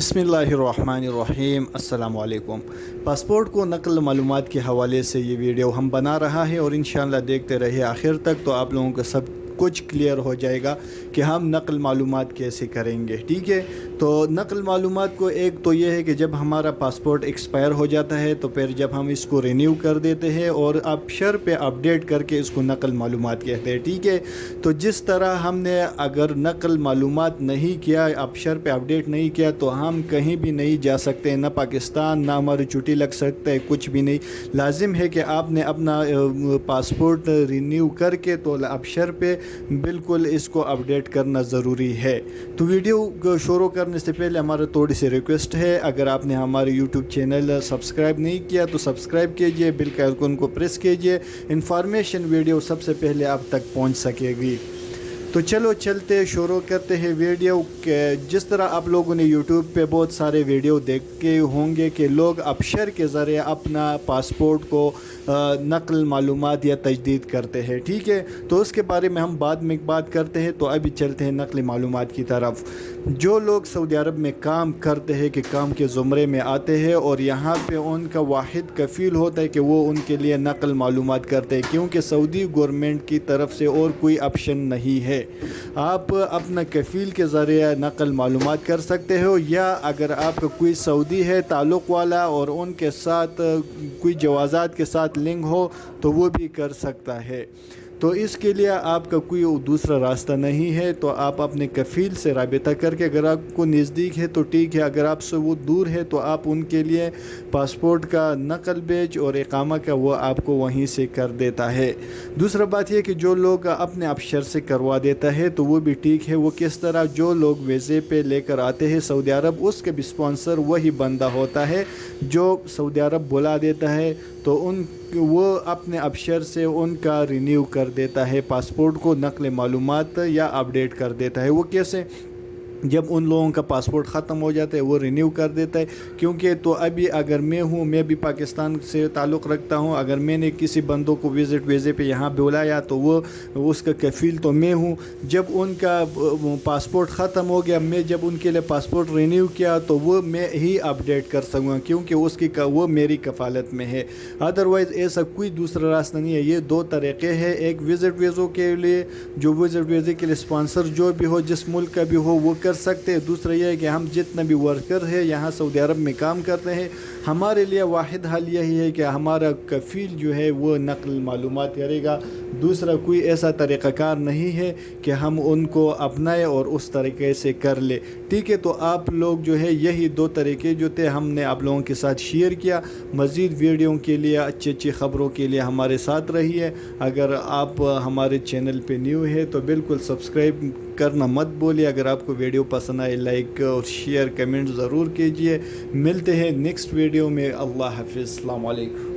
बिस्मिल्लाहिर्रहमानिर्रहीम अस्सलाम वालेकुम। पासपोर्ट को नकल मालूमात के हवाले से ये वीडियो हम बना रहा है और इंशाअल्लाह देखते रहिए आखिर तक, तो आप लोगों को सब कुछ क्लियर हो जाएगा कि हम नकल मालूमात कैसे करेंगे। ठीक है, तो नकल मालूमात को एक तो ये है कि जब हमारा पासपोर्ट एक्सपायर हो जाता है तो फिर जब हम इसको रिन्यू कर देते हैं और अबशर पे अपडेट करके इसको नकल मालूमात कहते हैं। ठीक है, तो जिस तरह हमने अगर नकल मालूमात नहीं किया, अबशर पे अपडेट नहीं किया, तो हम कहीं भी नहीं जा सकते, ना पाकिस्तान, ना हमारी छुट्टी लग सकता है, कुछ भी नहीं। लाजिम है कि आपने अपना पासपोर्ट रिन्यू करके तो अबशर पे बिल्कुल इसको अपडेट करना ज़रूरी है। तो वीडियो को शुरू करने से पहले हमारा थोड़ी सी रिक्वेस्ट है, अगर आपने हमारे यूट्यूब चैनल सब्सक्राइब नहीं किया तो सब्सक्राइब कीजिए, बेल के आइकन को प्रेस कीजिए, इन्फॉर्मेशन वीडियो सबसे पहले आप तक पहुंच सकेगी। तो चलो चलते शुरू करते हैं वीडियो के। जिस तरह आप लोगों ने यूट्यूब पे बहुत सारे वीडियो देखे होंगे कि लोग अबशर के ज़रिए अपना पासपोर्ट को नकल मालूमात या तजदीद करते हैं। ठीक है, तो उसके बारे में हम बाद में बात करते हैं। तो अभी चलते हैं नकल मालूमात की तरफ। जो लोग सऊदी अरब में काम करते हैं कि काम के ज़ुमरे में आते हैं और यहाँ पे उनका वाहिद कफ़ील होता है कि वो उनके लिए नकल मालूमात करते हैं, क्योंकि सऊदी गवर्नमेंट की तरफ से और कोई ऑप्शन नहीं है। आप अपना कफ़ील के ज़रिए नकल मालूमात कर सकते हो, या अगर आपका कोई सऊदी है ताल्लुक़ वाला और उनके साथ कोई जवाज़ात के साथ लिंक हो तो वो भी कर सकता है। तो इसके लिए आपका कोई दूसरा रास्ता नहीं है, तो आप अपने कफ़ील से राबिता करके, अगर आपको नज़दीक है तो ठीक है, अगर आपसे वो दूर है तो आप उनके लिए पासपोर्ट का नकल बेच और इकामा का वो आपको वहीं से कर देता है। दूसरा बात यह कि जो लोग अपने अबशर से करवा देता है तो वो भी ठीक है। वो किस तरह, जो लोग वीज़े पे लेकर आते हैं सऊदी अरब, उसके भी स्पॉन्सर वही बंदा होता है जो सऊदी अरब बुला देता है, तो वो अपने अबशर से उनका रिन्यू कर देता है पासपोर्ट को, नकल मालूमात या अपडेट कर देता है। वो कैसे, जब उन लोगों का पासपोर्ट ख़त्म हो जाता है वो रिन्यू कर देता है। क्योंकि तो अभी अगर मैं भी पाकिस्तान से ताल्लुक़ रखता हूँ, अगर मैंने किसी बंदों को विज़िट वीज़े पे यहाँ बुलाया तो वो उसका कफ़ील तो मैं हूँ। जब उनका पासपोर्ट ख़त्म हो गया, मैं जब उनके लिए पासपोर्ट रिन्यू किया तो वो मैं ही अपडेट कर सकूँगा, क्योंकि वो मेरी कफ़ालत में है। अदरवाइज़ ऐसा कोई दूसरा रास्ता नहीं है। ये दो तरीक़े हैं, एक विज़िट वीज़ों के लिए, जो विज़िट वीज़े के लिए स्पॉन्सर जो भी हो, जिस मुल्क का भी हो, वो कर सकते हैं। दूसरा यह है कि हम जितना भी वर्कर है यहाँ सऊदी अरब में काम करते हैं, हमारे लिए वाहिद हल यही है कि हमारा कफ़ील जो है वो नकल मालूमात करेगा। दूसरा कोई ऐसा तरीक़ाकार नहीं है कि हम उनको अपनाएं और उस तरीके से कर ले। ठीक है, तो आप लोग जो है यही दो तरीके जो थे हमने आप लोगों के साथ शेयर किया। मज़ीद वीडियो के लिए, अच्छी अच्छी ख़बरों के लिए हमारे साथ रहिए। अगर आप हमारे चैनल पे न्यू है तो बिल्कुल सब्सक्राइब करना मत भूलिए। अगर आपको वीडियो पसंद आए लाइक और शेयर कमेंट ज़रूर कीजिए। मिलते हैं नेक्स्ट वीडियो में। अल्लाह हाफ़िज़, अस्सलाम वालेकुम।